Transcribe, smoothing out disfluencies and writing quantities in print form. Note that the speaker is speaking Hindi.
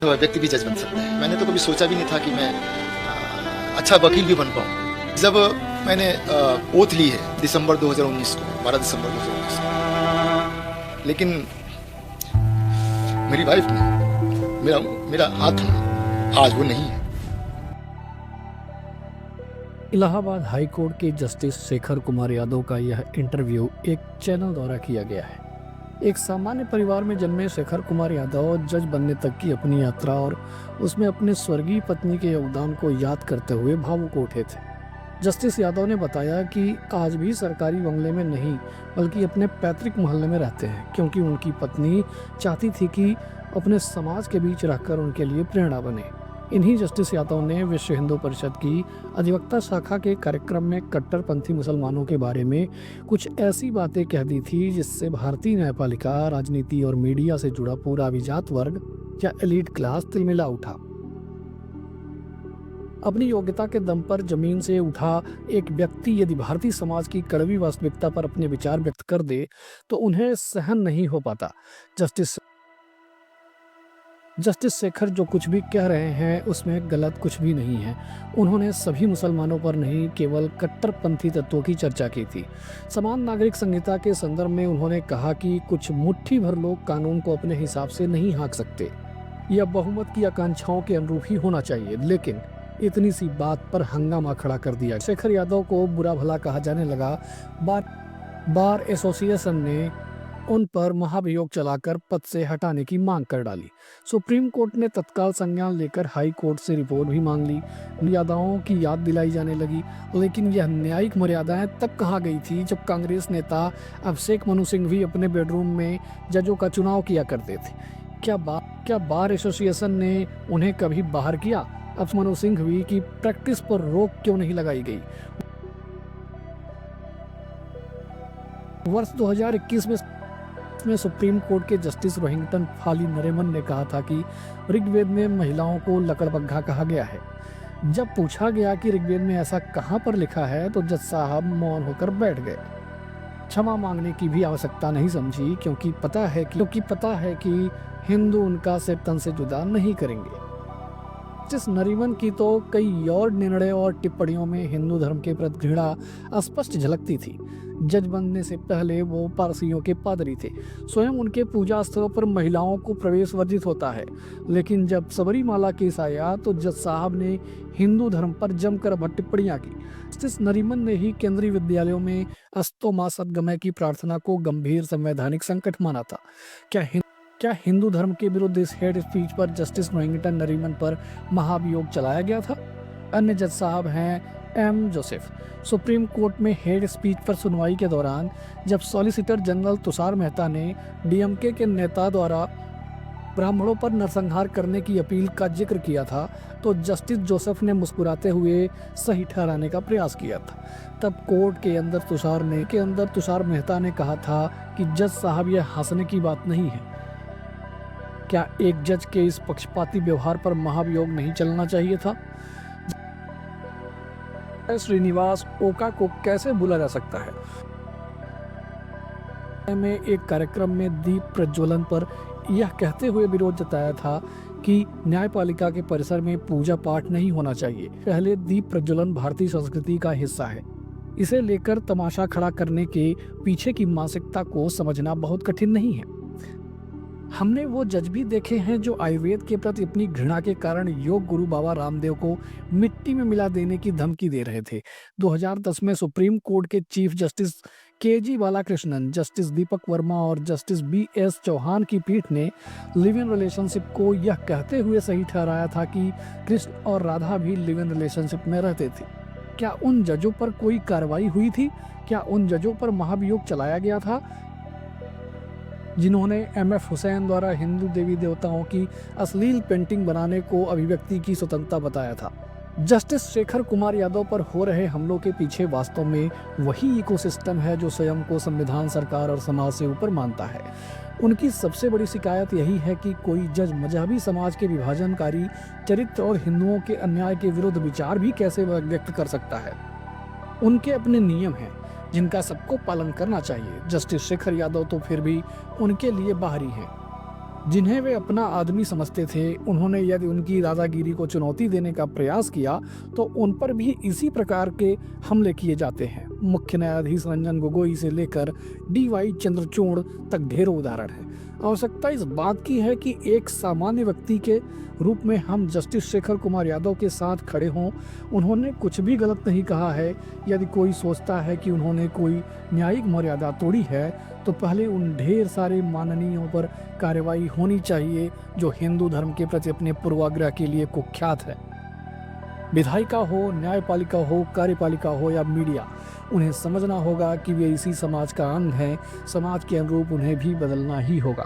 व्यक्ति भी जज बन सकता है। मैंने तो कभी सोचा भी नहीं था कि मैं अच्छा वकील भी बन पाऊँ। जब मैंने ओथ ली है दिसंबर 2019 को, 12 दिसंबर 2019 को, लेकिन मेरी वाइफ ने मेरा हाथ थामा, आज वो नहीं है। इलाहाबाद हाई कोर्ट के जस्टिस शेखर कुमार यादव का यह इंटरव्यू एक चैनल द्वारा किया गया है। एक सामान्य परिवार में जन्मे शेखर कुमार यादव जज बनने तक की अपनी यात्रा और उसमें अपने स्वर्गीय पत्नी के योगदान को याद करते हुए भावुक उठे थे। जस्टिस यादव ने बताया कि आज भी सरकारी बंगले में नहीं बल्कि अपने पैतृक मोहल्ले में रहते हैं, क्योंकि उनकी पत्नी चाहती थी कि अपने समाज के बीच रहकर उनके लिए प्रेरणा बने। इन्हीं जस्टिस यादव ने विश्व हिंदू परिषद की अधिवक्ता शाखा के कार्यक्रम में कट्टरपंथी मुसलमानों के बारे में कुछ ऐसी बातें कह दी थी जिससे भारतीय न्यायपालिका, राजनीति और मीडिया से जुड़ा पूरा अभिजात वर्ग या एलीट क्लास तिलमिला उठा। अपनी योग्यता के दम पर जमीन से उठा एक व्यक्ति यदि भारतीय समाज की कड़वी वास्तविकता पर अपने विचार व्यक्त कर दे तो उन्हें सहन नहीं हो पाता। जस्टिस शेखर जो कुछ भी कह रहे हैं उसमें गलत कुछ भी नहीं है। उन्होंने सभी मुसलमानों पर नहीं, केवल कट्टरपंथी तत्वों की चर्चा की थी। समान नागरिक संहिता के संदर्भ में उन्होंने कहा कि कुछ मुट्ठी भर लोग कानून को अपने हिसाब से नहीं हाँक सकते। यह बहुमत की आकांक्षाओं के अनुरूप ही होना चाहिए, लेकिन इतनी सी बात पर हंगामा खड़ा कर दिया। शेखर यादव को बुरा भला कहा जाने लगा। बार एसोसिएशन ने उन पर महाभियोग चलाकर पद से हटाने की मांग कर डाली। सुप्रीम कोर्ट ने तत्काल संज्ञान लेकर हाई कोर्ट से रिपोर्ट भी मांग ली। मर्यादाओं की याद दिलाई जाने लगी, लेकिन यह न्यायिक मर्यादाएं तब कहाँ गई थी जब कांग्रेस नेता अभिषेक मनु सिंह भी अपने बेडरूम में जजों का चुनाव किया करते थे। क्या बार एसोसिएशन ने उन्हें कभी बाहर किया? अब मनु सिंह भी की प्रैक्टिस पर रोक क्यों नहीं लगाई गई? वर्ष 2021 में सुप्रीम कोर्ट के जस्टिस रोहिंटन फाली नरेमन ने कहा था कि ऋग्वेद में महिलाओं को लकड़बग्घा कहा गया है। जब पूछा गया कि ऋग्वेद में ऐसा कहाँ पर लिखा है तो जज साहब मौन होकर बैठ गए। क्षमा मांगने की भी आवश्यकता नहीं समझी, क्योंकि पता है कि हिंदू उनका सिर तन से जुदा नहीं करेंगे। जस्टिस नरीमन की तो कई और निर्णय और टिप्पणियों में हिंदू धर्म के प्रति घृणा स्पष्ट झलकती थी। जज बनने से पहले वो पारसियों के पादरी थे। स्वयं उनके पूजा स्थलों पर महिलाओं को प्रवेश वर्जित होता है, लेकिन जब सबरीमाला केस आया तो जज साहब ने हिंदू धर्म पर जमकर टिप्पणियां की। जस्टिस नरीमन ने ही केंद्रीय विद्यालयों में अस्तो मा सद्गमय की प्रार्थना को गंभीर संवैधानिक संकट माना था। क्या हिंदू धर्म के विरुद्ध इस हेट स्पीच पर जस्टिस रोहिंटन नरीमन पर महाभियोग चलाया गया था? अन्य जज साहब हैं एम जोसेफ। सुप्रीम कोर्ट में हेड स्पीच पर सुनवाई के दौरान जब सॉलिसिटर जनरल तुषार मेहता ने डीएमके के नेता द्वारा ब्राह्मणों पर नरसंहार करने की अपील का जिक्र किया था तो जस्टिस जोसेफ ने मुस्कुराते हुए सही ठहराने का प्रयास किया था। तब कोर्ट के अंदर तुषार मेहता ने कहा था कि जज साहब यह हंसने की बात नहीं है। क्या एक जज के इस पक्षपाती व्यवहार पर महाभियोग नहीं चलना चाहिए था? श्रीनिवास ओका को कैसे भूला जा सकता है? में एक कार्यक्रम में दीप प्रज्वलन पर यह कहते हुए विरोध जताया था कि न्यायपालिका के परिसर में पूजा पाठ नहीं होना चाहिए। पहले दीप प्रज्वलन भारतीय संस्कृति का हिस्सा है। इसे लेकर तमाशा खड़ा करने के पीछे की मानसिकता को समझना बहुत कठिन नहीं है। हमने वो जज भी देखे हैं जो आयुर्वेद के प्रति अपनी घृणा के कारण योग गुरु बाबा रामदेव को मिट्टी में मिला देने की धमकी दे रहे थे। 2010 में सुप्रीम कोर्ट के chief justice KG Balakrishnan, justice Deepak Verma और जस्टिस बीएस चौहान की पीठ ने लिव इन रिलेशनशिप को यह कहते हुए सही ठहराया था कि कृष्ण और राधा भी लिव इन रिलेशनशिप में रहते थे। क्या उन जजों पर कोई कार्रवाई हुई थी? क्या उन जजों पर महाभियोग चलाया गया था जिन्होंने एमएफ हुसैन द्वारा हिंदू देवी देवताओं की अश्लील पेंटिंग बनाने को अभिव्यक्ति की स्वतंत्रता बताया था? जस्टिस शेखर कुमार यादव पर हो रहे हमलों के पीछे वास्तव में वही इकोसिस्टम है जो स्वयं को संविधान, सरकार और समाज से ऊपर मानता है। उनकी सबसे बड़ी शिकायत यही है कि कोई जज मजहबी समाज के विभाजनकारी चरित्र और हिंदुओं के अन्याय के विरुद्ध विचार भी कैसे व्यक्त कर सकता है। उनके अपने नियम हैं जिनका सबको पालन करना चाहिए। जस्टिस शेखर यादव तो फिर भी उनके लिए बाहरी हैं। जिन्हें वे अपना आदमी समझते थे, उन्होंने यदि उनकी दादागिरी को चुनौती देने का प्रयास किया तो उन पर भी इसी प्रकार के हमले किए जाते हैं। मुख्य न्यायाधीश रंजन गोगोई से लेकर DY चंद्रचूड़ तक ढेरों उदाहरण हैं। आवश्यकता इस बात की है कि एक सामान्य व्यक्ति के रूप में हम जस्टिस शेखर कुमार यादव के साथ खड़े हों। उन्होंने कुछ भी गलत नहीं कहा है। यदि कोई सोचता है कि उन्होंने कोई न्यायिक मर्यादा तोड़ी है तो पहले उन ढेर सारे माननीयों पर कार्रवाई होनी चाहिए जो हिंदू धर्म के प्रति अपने पूर्वाग्रह के लिए कुख्यात है। विधायिका हो, न्यायपालिका हो, कार्यपालिका हो या मीडिया, उन्हें समझना होगा कि वे इसी समाज का अंग हैं। समाज के अनुरूप उन्हें भी बदलना ही होगा।